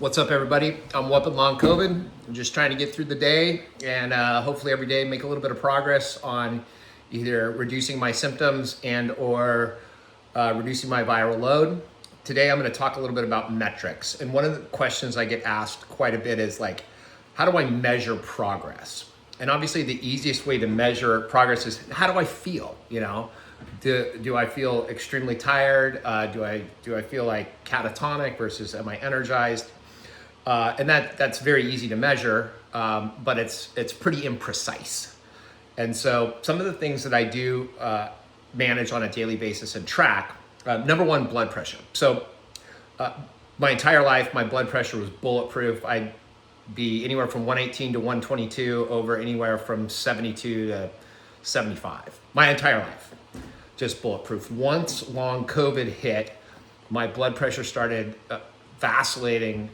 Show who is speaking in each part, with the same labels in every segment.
Speaker 1: What's up, everybody? I'm whooping long COVID. I'm just trying to get through the day and hopefully every day make a little bit of progress on either reducing my symptoms and or reducing my viral load. Today, I'm going to talk a little bit about metrics. And one of the questions I get asked quite a bit is like, how do I measure progress? And obviously the easiest way to measure progress is how do I feel, you know? Do I feel extremely tired? Do I feel like catatonic versus am I energized? And that's very easy to measure, but it's pretty imprecise. And so some of the things that I do manage on a daily basis and track, number one, blood pressure. So my entire life, my blood pressure was bulletproof. I'd be anywhere from 118 to 122 over anywhere from 72 to 75. My entire life, just bulletproof. Once long COVID hit, my blood pressure started vacillating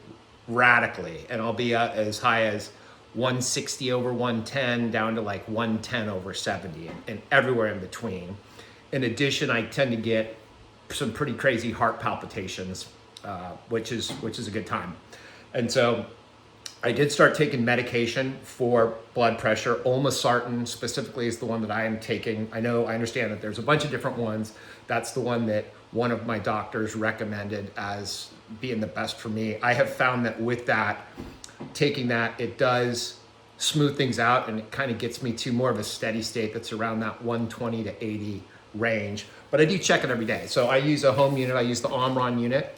Speaker 1: radically, and I'll be as high as 160 over 110 down to like 110 over 70 and everywhere in between. In addition, I tend to get some pretty crazy heart palpitations, which is a good time. And so I did start taking medication for blood pressure. Olmesartan specifically is the one that I am taking. I understand that there's a bunch of different ones. That's the one that one of my doctors recommended as being the best for me. I have found that with that, taking that, it does smooth things out and it kind of gets me to more of a steady state that's around that 120 to 80 range. But I do check it every day. So I use a home unit. I use the Omron unit.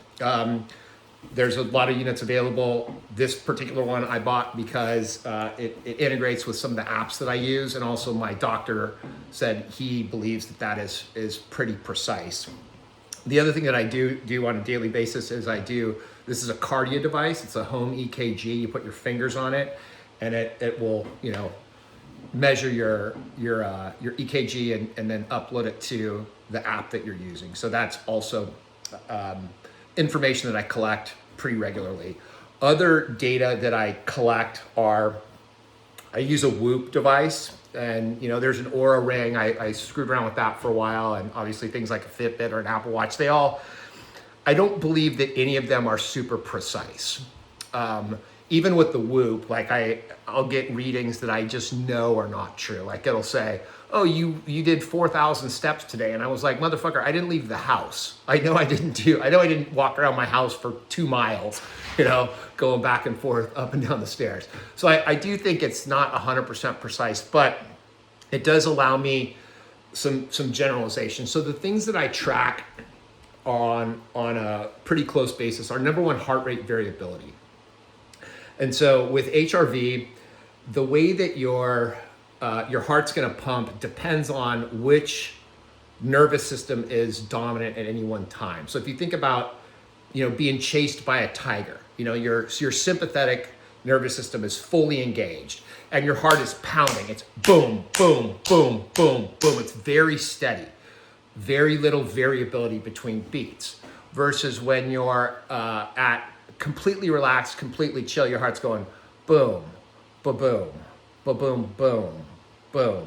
Speaker 1: There's a lot of units available. This particular one I bought because it integrates with some of the apps that I use, and also my doctor said he believes that is pretty precise. The other thing that I do on a daily basis is this is a Kardia device. It's a home EKG. You put your fingers on it, and it will measure your EKG and then upload it to the app that you're using. So that's also information that I collect pretty regularly. Other data that I collect I use a Whoop device, and there's an Oura Ring. I screwed around with that for a while, and obviously things like a Fitbit or an Apple Watch, I don't believe that any of them are super precise. Even with the Whoop, like I'll get readings that I just know are not true. Like it'll say, oh, you did 4,000 steps today. And I was like, motherfucker, I didn't leave the house. I know I didn't walk around my house for 2 miles, going back and forth up and down the stairs. So I do think it's not 100% precise, but it does allow me some generalization. So the things that I track on a pretty close basis are, number one, heart rate variability. And so with HRV, the way that your heart's going to pump depends on which nervous system is dominant at any one time. So if you think about, being chased by a tiger, your sympathetic nervous system is fully engaged and your heart is pounding. It's boom, boom, boom, boom, boom. It's very steady, very little variability between beats, versus when you're at completely relaxed, completely chill, your heart's going boom, ba-boom, ba-boom, boom, boom.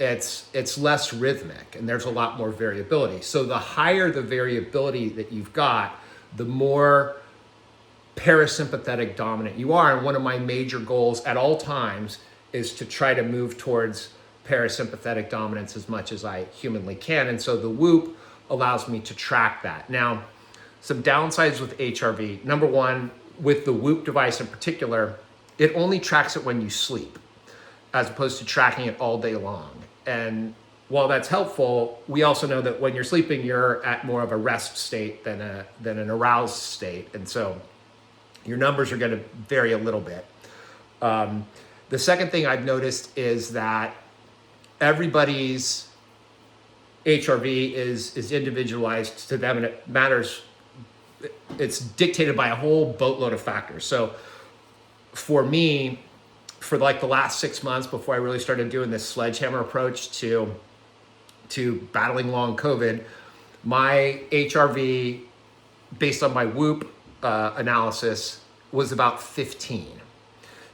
Speaker 1: It's less rhythmic and there's a lot more variability. So the higher the variability that you've got, the more parasympathetic dominant you are. And one of my major goals at all times is to try to move towards parasympathetic dominance as much as I humanly can. And so the Whoop allows me to track that. Now, some downsides with HRV. Number one, with the Whoop device in particular, it only tracks it when you sleep, as opposed to tracking it all day long. And while that's helpful, we also know that when you're sleeping, you're at more of a rest state than an aroused state. And so your numbers are going to vary a little bit. The second thing I've noticed is that everybody's HRV is individualized to them, and it matters. It's dictated by a whole boatload of factors. So for me, for like the last 6 months before I really started doing this sledgehammer approach to battling long COVID, my HRV based on my Whoop analysis was about 15.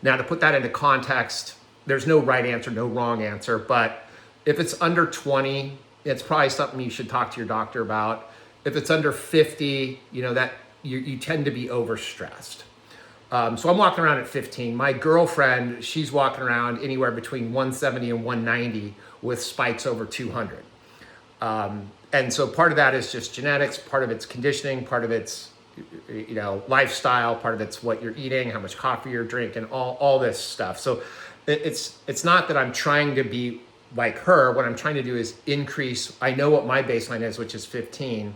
Speaker 1: Now, to put that into context, there's no right answer, no wrong answer, but if it's under 20, it's probably something you should talk to your doctor about. If it's under 50, that you tend to be overstressed. So I'm walking around at 15. My girlfriend, she's walking around anywhere between 170 and 190 with spikes over 200. And so part of that is just genetics, part of it's conditioning, part of it's lifestyle, part of it's what you're eating, how much coffee you're drinking, all this stuff. So it's not that I'm trying to be like her. What I'm trying to do is increase. I know what my baseline is, which is 15.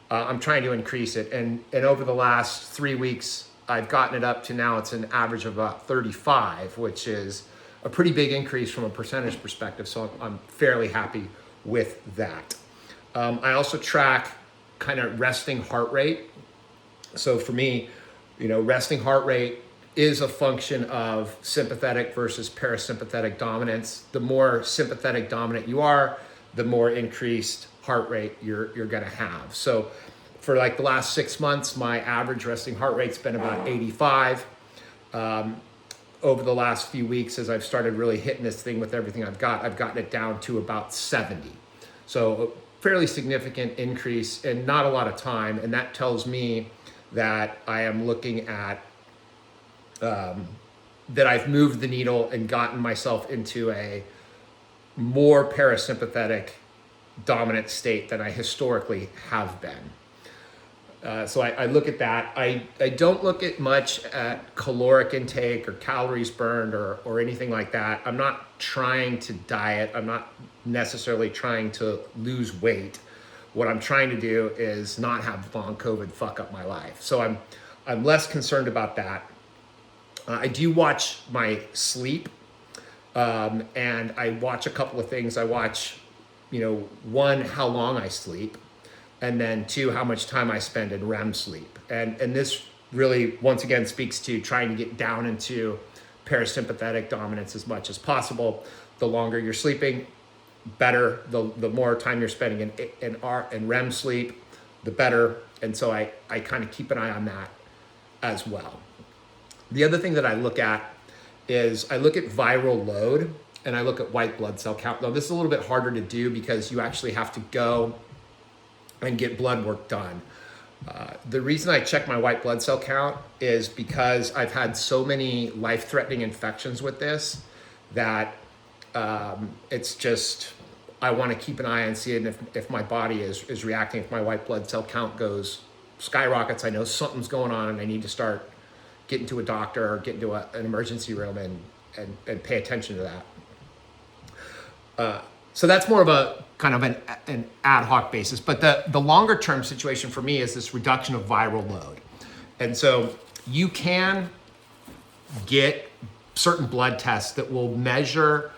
Speaker 1: I'm trying to increase it, and over the last 3 weeks, I've gotten it up to now. It's an average of about 35, which is a pretty big increase from a percentage perspective. So I'm fairly happy with that. I also track kind of resting heart rate. So for me, resting heart rate is a function of sympathetic versus parasympathetic dominance. The more sympathetic dominant you are, the more increased heart rate you're going to have. So for like the last 6 months, my average resting heart rate's been about 85. Over the last few weeks, as I've started really hitting this thing with everything I've gotten it down to about 70. So a fairly significant increase in not a lot of time. And that tells me that I am looking at, that I've moved the needle and gotten myself into a more parasympathetic dominant state than I historically have been. So I look at that. I don't look at much at caloric intake or calories burned or anything like that. I'm not trying to diet. I'm not necessarily trying to lose weight. What I'm trying to do is not have long COVID fuck up my life. So I'm less concerned about that. I do watch my sleep, and I watch a couple of things. I watch, one, how long I sleep, and then two, how much time I spend in REM sleep. And this really, once again, speaks to trying to get down into parasympathetic dominance as much as possible. The longer you're sleeping, better. The more time you're spending in REM sleep, the better. And so I kind of keep an eye on that as well. The other thing that I look at is I look at viral load and I look at white blood cell count. Now, this is a little bit harder to do because you actually have to go and get blood work done. The reason I check my white blood cell count is because I've had so many life-threatening infections with this that it's just, I want to keep an eye on seeing if my body is reacting. If my white blood cell count skyrockets, I know something's going on and I need to start getting to a doctor or get into an emergency room and pay attention to that. So that's more of a kind of an ad hoc basis. But the longer term situation for me is this reduction of viral load. And so you can get certain blood tests that will measure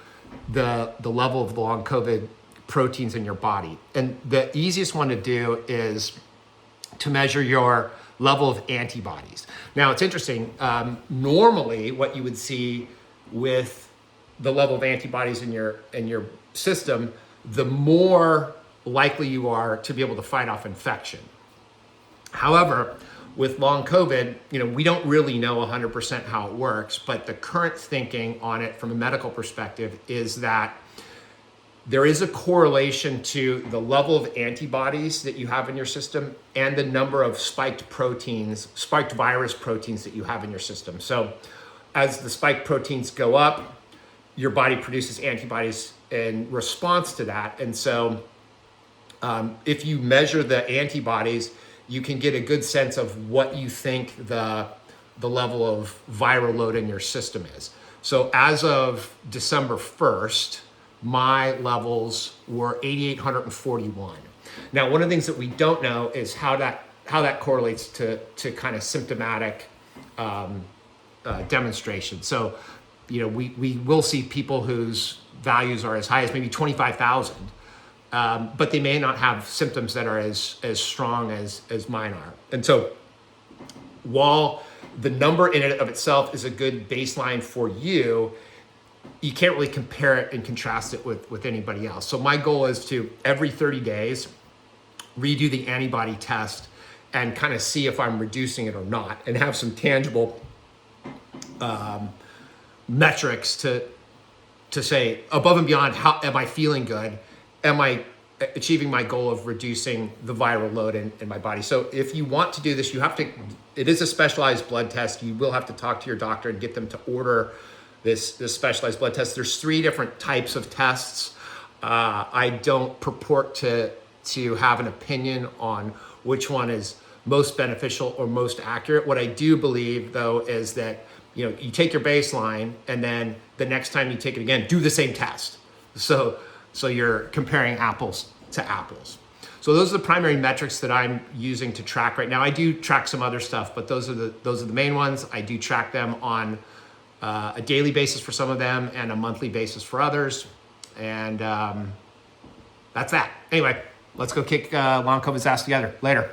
Speaker 1: the level of the long COVID proteins in your body. And the easiest one to do is to measure your level of antibodies. Now, it's interesting. Normally, what you would see with the level of antibodies in your system, the more likely you are to be able to fight off infection. However, with long COVID, we don't really know 100% how it works, but the current thinking on it from a medical perspective is that there is a correlation to the level of antibodies that you have in your system and the number of spiked virus proteins that you have in your system. So as the spike proteins go up, your body produces antibodies in response to that. And so if you measure the antibodies, you can get a good sense of what you think the level of viral load in your system is. So as of December 1st, my levels were 8,841. Now, one of the things that we don't know is how that correlates to kind of symptomatic demonstration. So, we will see people whose values are as high as maybe 25,000, but they may not have symptoms that are as strong as mine are. And so, while the number in and of itself is a good baseline for you, you can't really compare it and contrast it with anybody else. So my goal is to, every 30 days, redo the antibody test and kind of see if I'm reducing it or not, and have some tangible metrics to say, above and beyond how am I feeling good, am I achieving my goal of reducing the viral load in my body. So if you want to do this, it is a specialized blood test. You will have to talk to your doctor and get them to order this specialized blood test. There's 3 different types of tests. I don't purport to have an opinion on which one is most beneficial or most accurate. What I do believe, though, is that you take your baseline, and then the next time you take it again, do the same test. So you're comparing apples to apples. So those are the primary metrics that I'm using to track right now. I do track some other stuff, but those are the main ones. I do track them on a daily basis for some of them and a monthly basis for others. And that's that. Anyway, let's go kick long COVID's ass together. Later.